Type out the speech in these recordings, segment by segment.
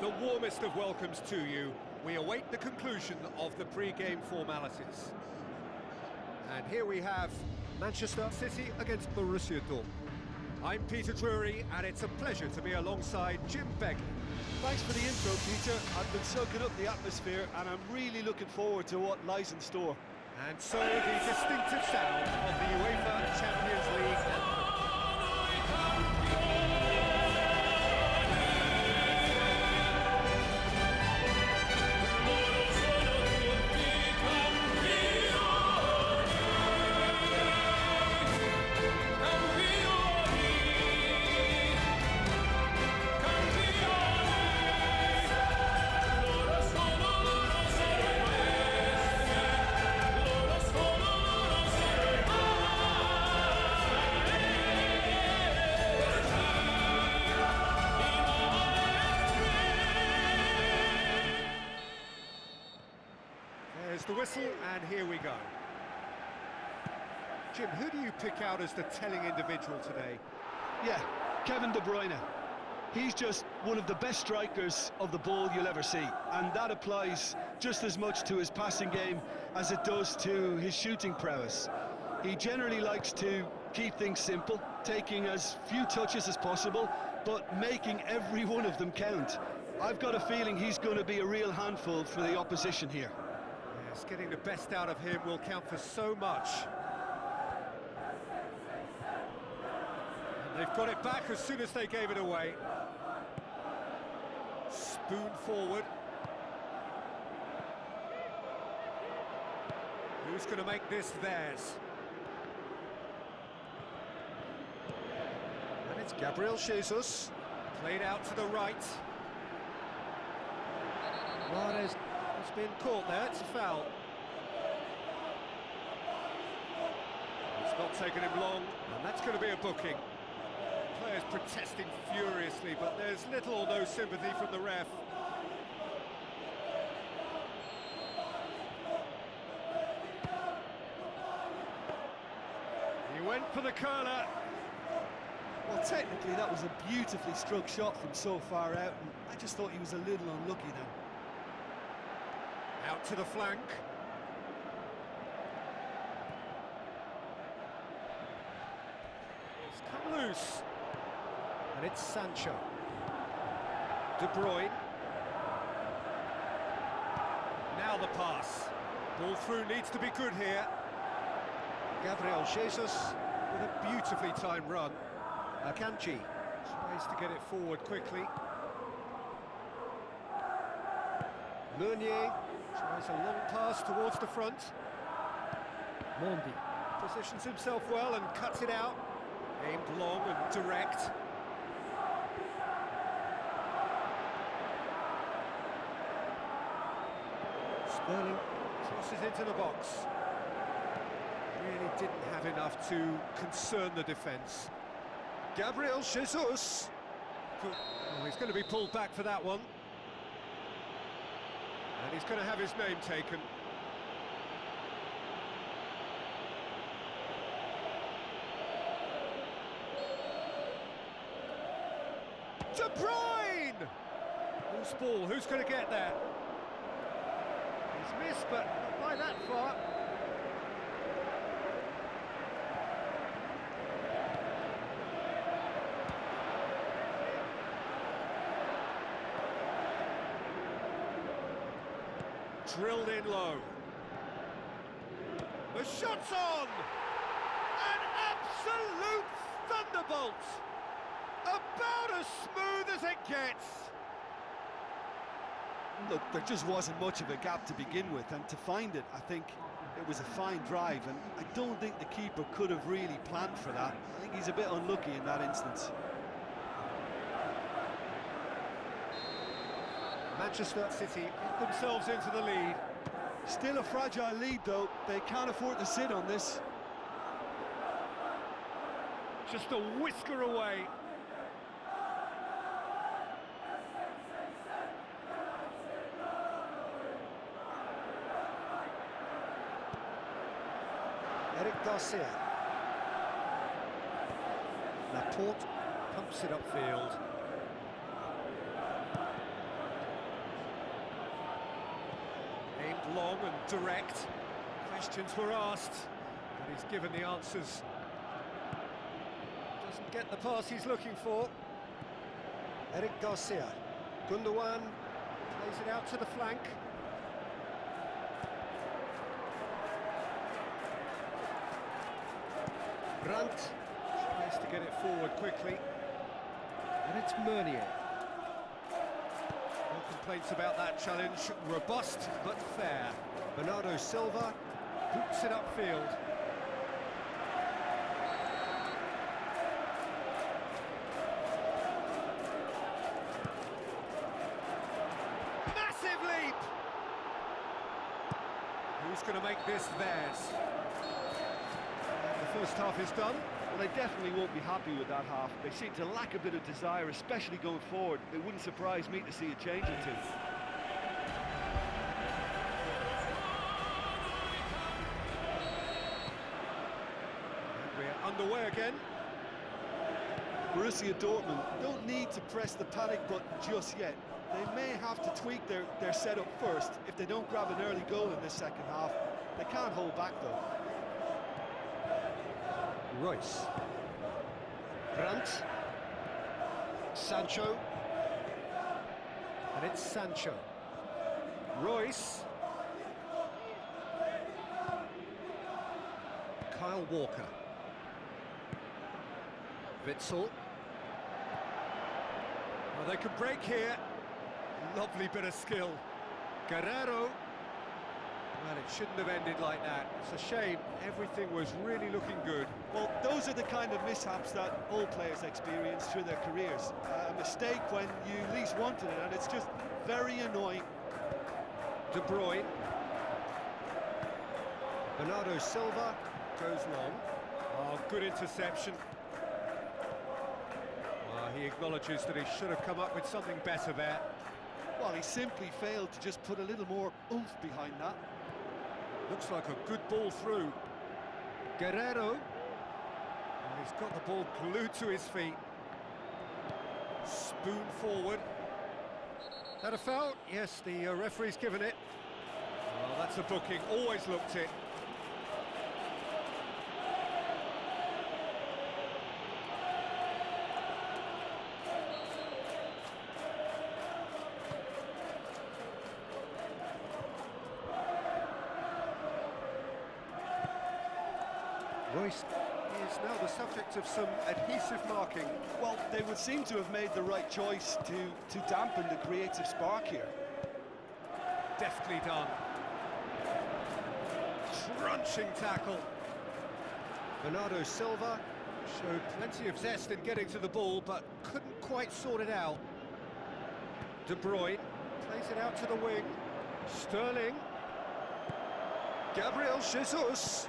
The warmest of welcomes to you. We await the conclusion of the pre-game formalities. And here we have Manchester City against Borussia Dortmund. I'm Peter Drury, and it's a pleasure to be alongside Jim Begley. Thanks for the intro, Peter. I've been soaking up the atmosphere, and I'm really looking forward to what lies in store. And so the distinctive sound of the UEFA Champions League anthem. There's the whistle, and here we go. Jim, who do you pick out as the telling individual today? Yeah, Kevin De Bruyne. He's just one of the best strikers of the ball you'll ever see, and that applies just as much to his passing game as it does to his shooting prowess. He generally likes to keep things simple, taking as few touches as possible, but making every one of them count. I've got a feeling he's going to be a real handful for the opposition here. Yes, getting the best out of him will count for so much. And they've got it back as soon as they gave it away. Spoon forward. Who's going to make this theirs? And it's Gabriel Jesus. Played out to the right. Juarez has been caught there, it's a foul. It's not taken him long, and that's going to be a booking. Players protesting furiously, but there's little or no sympathy from the ref. He went for the curler. Well, technically that was a beautifully struck shot from so far out, and I just thought he was a little unlucky then. Out to the flank. It's come loose. And it's Sancho. De Bruyne. Now the pass. Ball through needs to be good here. Gabriel Jesus with a beautifully timed run. Akanji tries to get it forward quickly. Meunier tries a long pass towards the front. Mondi positions himself well and cuts it out. Aimed long and direct. Sterling tosses into the box. Really didn't have enough to concern the defence. Gabriel Jesus. Oh, he's going to be pulled back for that one. And he's going to have his name taken. De Bruyne! Loose ball, who's going to get that? He's missed, but not by that far. Drilled in low. The shot's on! An absolute thunderbolt! About as smooth as it gets! Look, there just wasn't much of a gap to begin with, and to find it, I think it was a fine drive, and I don't think the keeper could have really planned for that. I think he's a bit unlucky in that instance. Manchester City get themselves into the lead. Still a fragile lead, though. They can't afford to sit on this. Just a whisker away. Eric Garcia. Laporte pumps it upfield. long and direct. Questions were asked, but he's given the answers. Doesn't get the pass he's looking for. Eric Garcia. Gundogan plays it out to the flank. Brandt tries to get it forward quickly. And it's Meunier. No complaints about that challenge. Robust but fair. Bernardo Silva boots it upfield. Massive leap! Who's going to make this theirs? The first half is done. Well, they definitely won't be happy with that half. They seem to lack a bit of desire, especially going forward. It wouldn't surprise me to see a change or two. And we're underway again. Borussia Dortmund don't need to press the panic button just yet. They may have to tweak their setup first if they don't grab an early goal in this second half. They can't hold back, though. Royce. Brandt. Sancho. And it's Sancho. Royce. Kyle Walker. Witsel. Well, they could break here. Lovely bit of skill. Guerrero. Well, it shouldn't have ended like that. It's a shame. Everything was really looking good. Well, those are the kind of mishaps that all players experience through their careers. A mistake when you least wanted it, and it's just very annoying. De Bruyne. Bernardo Silva goes long. Oh, good interception. Well, he acknowledges that he should have come up with something better there. Well, he simply failed to just put a little more oomph behind that. Looks like a good ball through. Guerrero. Well, he's got the ball glued to his feet. Spoon forward. Is that a foul? Yes, the referee's given it. Oh, that's a booking. Always looked it. Royce is now the subject of some adhesive marking. Well, they would seem to have made the right choice to dampen the creative spark here. Deftly done. Crunching tackle. Bernardo Silva showed plenty of zest in getting to the ball, but couldn't quite sort it out. De Bruyne plays it out to the wing. Sterling. Gabriel Jesus.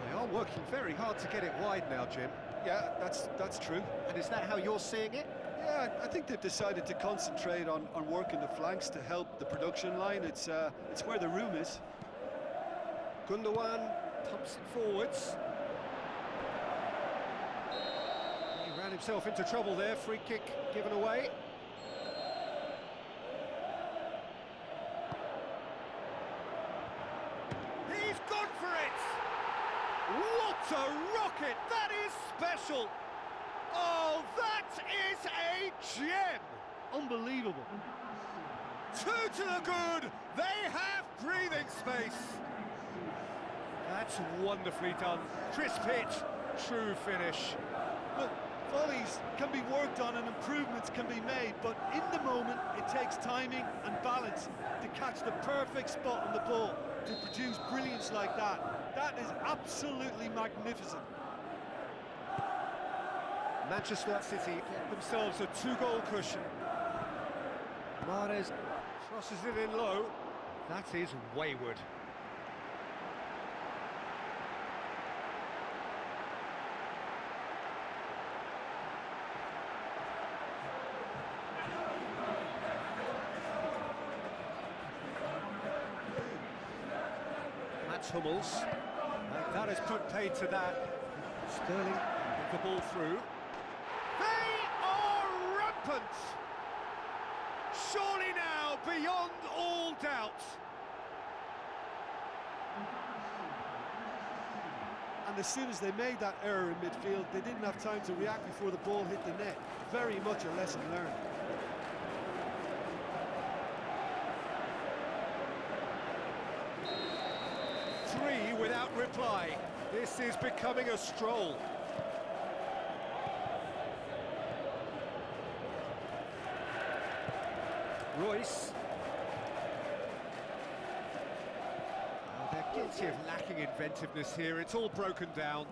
They are working very hard to get it wide now, Jim. Yeah, that's true. And is that how you're seeing it? Yeah, I think they've decided to concentrate on working the flanks to help the production line. It's where the room is. Gundogan pumps it forwards. He ran himself into trouble there. Free kick given away. He's gone for it! What a rocket! That is special! Oh, that is a gem! Unbelievable. Two to the good! They have breathing space! That's wonderfully done. Crisp hit, true finish. Look, volleys can be worked on and improvements can be made, but in the moment it takes timing and balance to catch the perfect spot on the ball to produce brilliance like that. That is absolutely magnificent. Manchester City get themselves a two-goal cushion. Mahrez crosses it in low. That is wayward. Hummels. That has put paid to that. Sterling with the ball through. They are rampant! Surely now, beyond all doubt. And as soon as they made that error in midfield, they didn't have time to react before the ball hit the net. Very much a lesson learned. Three without reply. This is becoming a stroll. Royce. Oh, they're guilty of lacking inventiveness here. It's all broken down.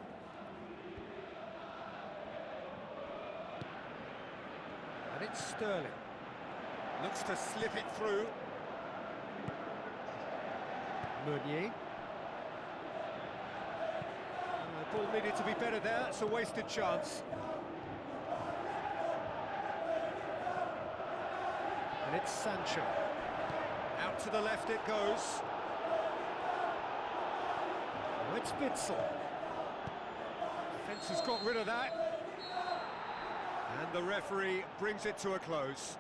And it's Sterling. Looks to slip it through. Meunier. The ball needed to be better there. It's a wasted chance. And it's Sancho. Out to the left it goes. Oh, it's Bitzel. Defence has got rid of that. And the referee brings it to a close.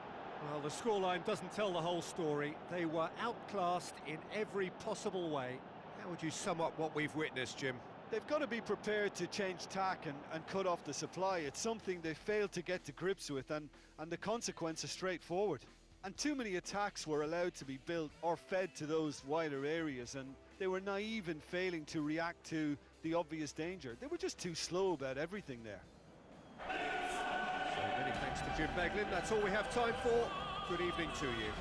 Well, the scoreline doesn't tell the whole story. They were outclassed in every possible way. How would you sum up what we've witnessed, Jim? They've got to be prepared to change tack and cut off the supply. It's something they failed to get to grips with, and the consequence is straightforward. And too many attacks were allowed to be built or fed to those wider areas, and they were naive in failing to react to the obvious danger. They were just too slow about everything there. So many thanks to Jim Beglin. That's all we have time for. Good evening to you.